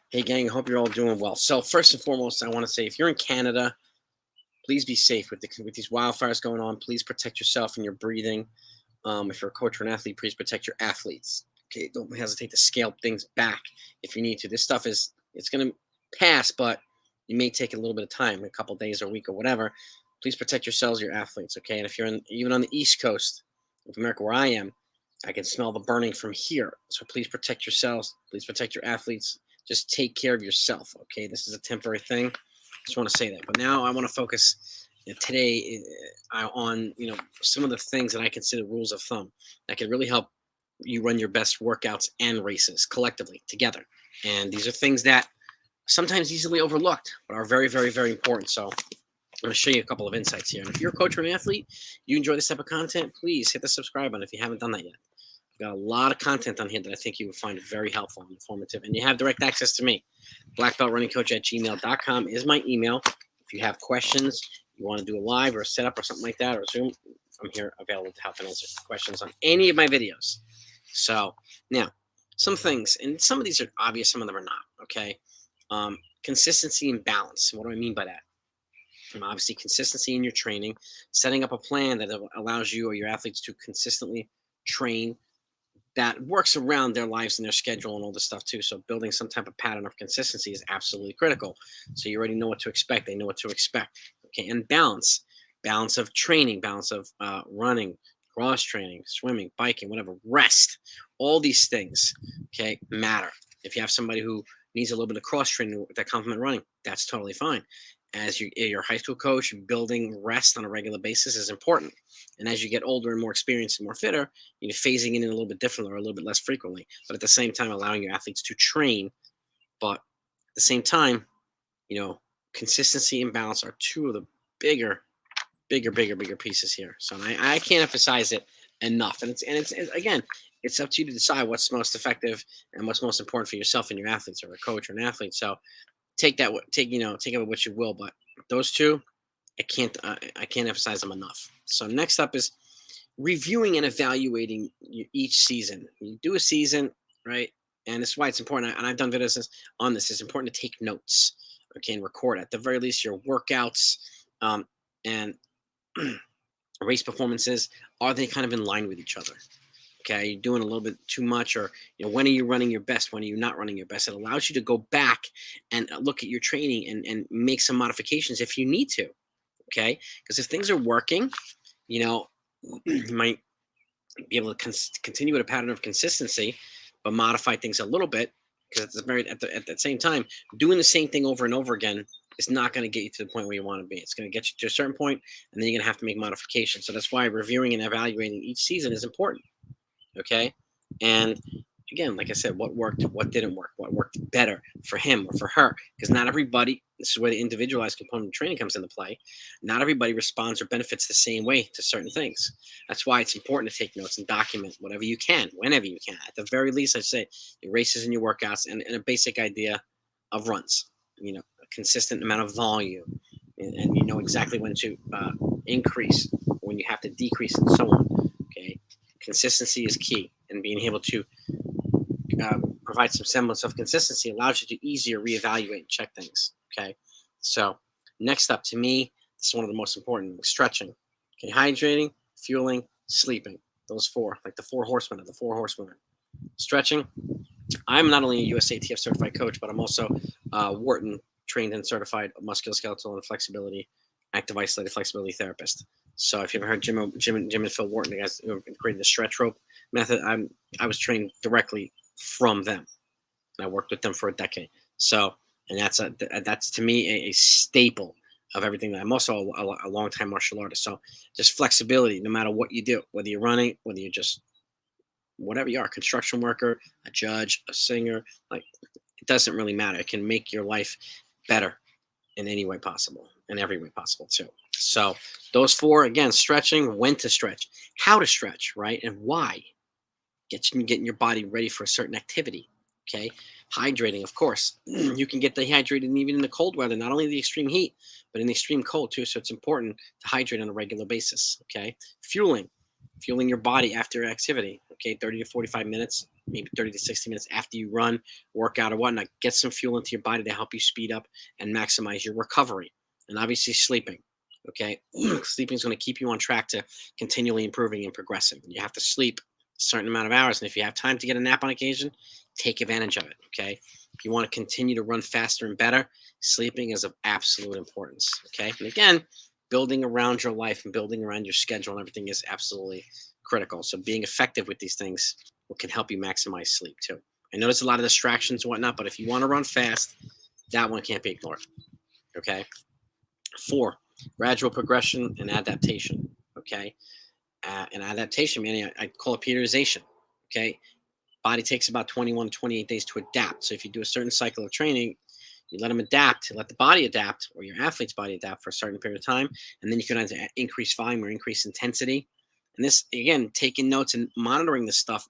Hey, gang, hope you're all doing well. So, first and foremost, I want to say if you're in Canada, please be safe with these wildfires going on. Please protect yourself and your breathing. If you're a coach or an athlete, please protect your athletes. Okay, don't hesitate to scale things back if you need to. This stuff it's going to pass, but it may take a little bit of time, a couple days or a week or whatever. Please protect yourselves, your athletes. Okay, and if you're even on the East Coast of America, where I am, I can smell the burning from here. So please protect yourselves. Please protect your athletes. Just take care of yourself. Okay, this is a temporary thing. Just want to say that. But now I want to focus today on some of the things that I consider rules of thumb that can really help you run your best workouts and races collectively together. And these are things that sometimes easily overlooked, but are very, very, very important. So I'm going to show you a couple of insights here. And if you're a coach or an athlete, you enjoy this type of content, please hit the subscribe button if you haven't done that yet. I've got a lot of content on here that I think you would find very helpful and informative. And you have direct access to me. blackbeltrunningcoach@gmail.com is my email. If you have questions, you want to do a live or a setup or something like that, or Zoom, I'm here available to help and answer questions on any of my videos. So now, some things, and some of these are obvious, some of them are not. Okay, consistency and balance. What do I mean by that? Obviously, consistency in your training, setting up a plan that allows you or your athletes to consistently train that works around their lives and their schedule and all this stuff too. So building some type of pattern of consistency is absolutely critical. So you already know what to expect. They know what to expect. Okay, and balance of training, balance of running, cross training, swimming, biking, whatever. Rest. All these things, okay, matter. If you have somebody who needs a little bit of cross training that complement running, that's totally fine. As your high school coach, building rest on a regular basis is important. And as you get older and more experienced and more fitter, phasing in a little bit differently or a little bit less frequently, but at the same time allowing your athletes to train. But at the same time, you know, consistency and balance are two of the bigger pieces here. So I can't emphasize it enough. And it's again, it's up to you to decide what's most effective and what's most important for yourself and your athletes, or a coach or an athlete. So take it with what you will. But those two, I can't emphasize them enough. So next up is reviewing and evaluating each season. You do a season, right? And this is why it's important. And I've done videos on this. It's important to take notes, okay, and record at the very least your workouts and race performances. Are they kind of in line with each other? Okay, are you doing a little bit too much, or when are you running your best? When are you not running your best? It allows you to go back and look at your training and make some modifications if you need to. Okay, because if things are working, you know, you might be able to continue with a pattern of consistency, but modify things a little bit. Because at the same time, doing the same thing over and over again is not going to get you to the point where you want to be. It's going to get you to a certain point, and then you're going to have to make modifications. So that's why reviewing and evaluating each season is important. Okay, and again, like I said, what worked, what didn't work, what worked better for him or for her, because not everybody, this is where the individualized component of training comes into play, not everybody responds or benefits the same way to certain things. That's why it's important to take notes and document whatever you can, whenever you can. At the very least, I'd say your races and your workouts, and a basic idea of runs, a consistent amount of volume, and you know exactly when to increase, when you have to decrease, and so on. Okay, consistency is key, and being able to provide some semblance of consistency allows you to easier reevaluate and check things. Okay, so next up, to me, this is one of the most important: stretching. Okay, hydrating, fueling, sleeping. Those four, like the four horsemen of the four horsemen. Stretching. I'm not only a USATF certified coach, but I'm also Wharton trained and certified musculoskeletal and flexibility, active isolated flexibility therapist. So if you ever heard Jim and Phil Wharton, the guys who created the stretch rope method, I was trained directly from them, and I worked with them for a decade. So, and that's to me a staple of everything. I'm also a long time martial artist, so just flexibility, no matter what you do, whether you're running, whether you're just whatever you are, a construction worker, a judge, a singer, like it doesn't really matter. It can make your life better in any way possible, in every way possible too. So those four, again, stretching, when to stretch, how to stretch, right, and why. Getting your body ready for a certain activity. Okay, hydrating, of course. You can get dehydrated even in the cold weather, not only the extreme heat, but in the extreme cold too. So it's important to hydrate on a regular basis. Okay, fueling your body after activity. Okay, 30 to 45 minutes. maybe 30 to 60 minutes after you run, workout, or whatnot. Get some fuel into your body to help you speed up and maximize your recovery. And obviously, sleeping. Okay, sleeping is going to keep you on track to continually improving and progressing. You have to sleep a certain amount of hours, and if you have time to get a nap on occasion, take advantage of it. Okay, if you want to continue to run faster and better, sleeping is of absolute importance. Okay, and again, building around your life and building around your schedule and everything is absolutely critical. So being effective with these things can help you maximize sleep too. I know there's a lot of distractions and whatnot, but if you want to run fast, that one can't be ignored. Okay. 4, gradual progression and adaptation. Okay. And adaptation, meaning I call it periodization. Okay. Body takes about 21 to 28 days to adapt. So if you do a certain cycle of training, you let them adapt, let the body adapt, or your athlete's body adapt for a certain period of time, and then you can either increase volume or increase intensity. And this, again, taking notes and monitoring this stuff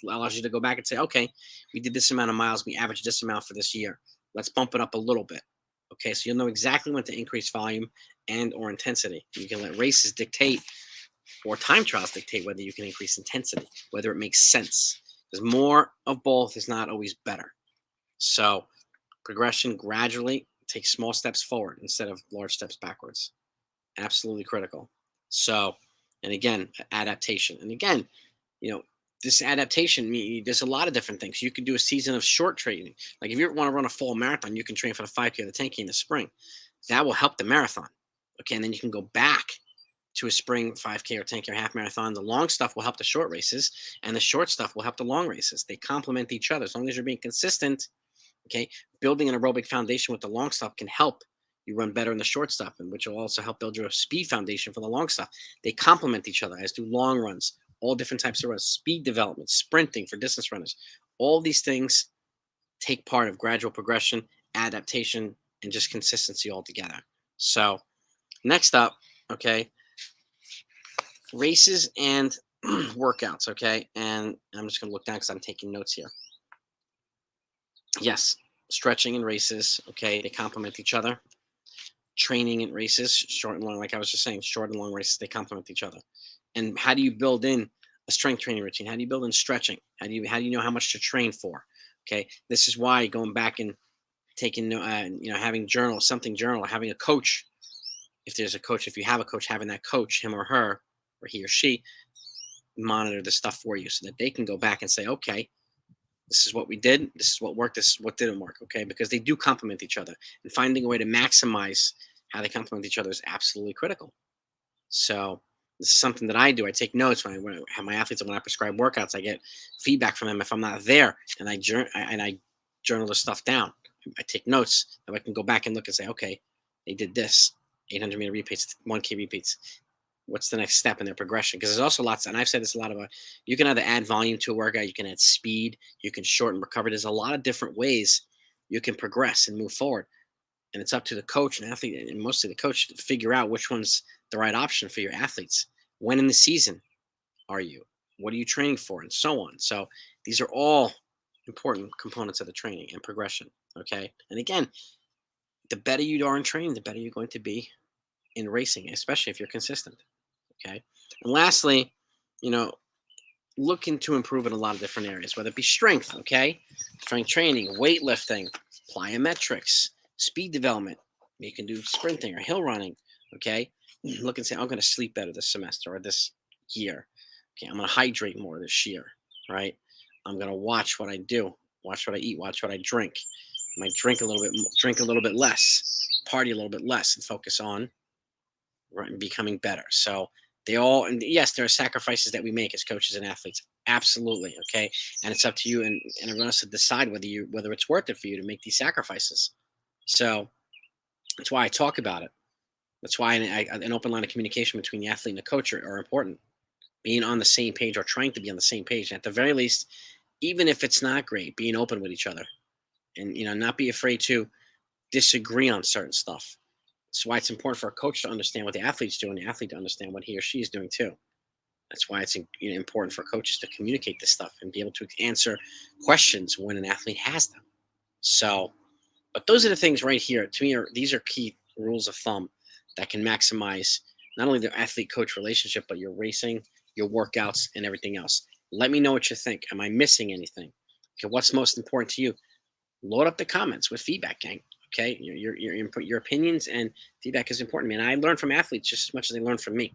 allows you to go back and say, okay, we did this amount of miles, we averaged this amount for this year. Let's bump it up a little bit. Okay, so you'll know exactly when to increase volume and or intensity. You can let races dictate or time trials dictate whether you can increase intensity, whether it makes sense. Because more of both is not always better. So progression gradually take small steps forward instead of large steps backwards. Absolutely critical. So, and again, adaptation. And again, you know, this adaptation, there's a lot of different things. You could do a season of short training. Like if you want to run a fall marathon, you can train for the 5K or the 10K in the spring. That will help the marathon. Okay. And then you can go back to a spring 5K or 10K or half marathon. The long stuff will help the short races, and the short stuff will help the long races. They complement each other. As long as you're being consistent, okay, building an aerobic foundation with the long stuff can help you run better in the short stuff, and which will also help build your speed foundation for the long stuff. They complement each other, as do long runs, all different types of runs, speed development, sprinting for distance runners. All these things take part of gradual progression, adaptation, and just consistency altogether. So, next up, okay, races and workouts, okay? And I'm just going to look down because I'm taking notes here. Yes, stretching and races, okay, they complement each other. Training and races, short and long, like I was just saying, short and long races, they complement each other. And how do you build in a strength training routine? How do you build in stretching? How do you know how much to train for? Okay, this is why going back and taking having journal, having a coach. If there's a coach, if you have a coach, having that coach, him or her, or he or she, monitor the stuff for you so that they can go back and say, okay, this is what we did, this is what worked, this is what didn't work. Okay, because they do complement each other, and finding a way to maximize how they complement each other is absolutely critical. So this is something that I do. I take notes when I have my athletes, and when I prescribe workouts, I get feedback from them if I'm not there, and I journal the stuff down. I take notes, and I can go back and look and say, okay, they did this, 800-meter repeats, 1K repeats. What's the next step in their progression? Because there's also lots, and I've said this a lot about, you can either add volume to a workout, you can add speed, you can shorten recovery. There's a lot of different ways you can progress and move forward. And it's up to the coach and athlete, and mostly the coach, to figure out which one's the right option for your athletes. When in the season are you? What are you training for? And so on. So these are all important components of the training and progression. Okay. And again, the better you are in training, the better you're going to be in racing, especially if you're consistent. Okay. And lastly, you know, looking to improve in a lot of different areas, whether it be strength, okay, strength training, weightlifting, plyometrics, speed development. You can do sprinting or hill running, okay. Look and say, I'm going to sleep better this semester or this year. Okay, I'm going to hydrate more this year, right? I'm going to watch what I do, watch what I eat, watch what I drink. I might drink a little bit less, party a little bit less, and focus on right, becoming better. So they all, and yes, there are sacrifices that we make as coaches and athletes. Absolutely. Okay. And it's up to you and everyone else to decide whether it's worth it for you to make these sacrifices. So that's why I talk about it. That's why an open line of communication between the athlete and the coach are important. Being on the same page or trying to be on the same page. And at the very least, even if it's not great, being open with each other and, not be afraid to disagree on certain stuff. That's why it's important for a coach to understand what the athlete's doing, the athlete to understand what he or she is doing too. That's why it's important for coaches to communicate this stuff and be able to answer questions when an athlete has them. So, but those are the things right here. To me, these are key rules of thumb that can maximize not only the athlete-coach relationship, but your racing, your workouts, and everything else. Let me know what you think. Am I missing anything? Okay, what's most important to you? Load up the comments with feedback, gang. Okay, your input, your opinions and feedback is important, man. I learn from athletes just as much as they learn from me.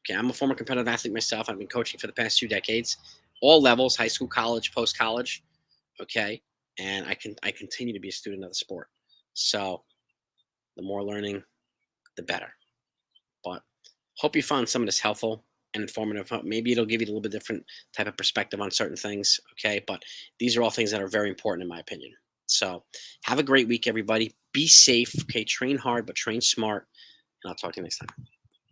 Okay, I'm a former competitive athlete myself. I've been coaching for the past 2 decades, all levels, high school, college, post college. Okay, and I continue to be a student of the sport. So the more learning, the better. But hope you found some of this helpful and informative. Maybe it'll give you a little bit different type of perspective on certain things. Okay, but these are all things that are very important in my opinion. So have a great week, everybody. Be safe. Okay, train hard, but train smart. And I'll talk to you next time.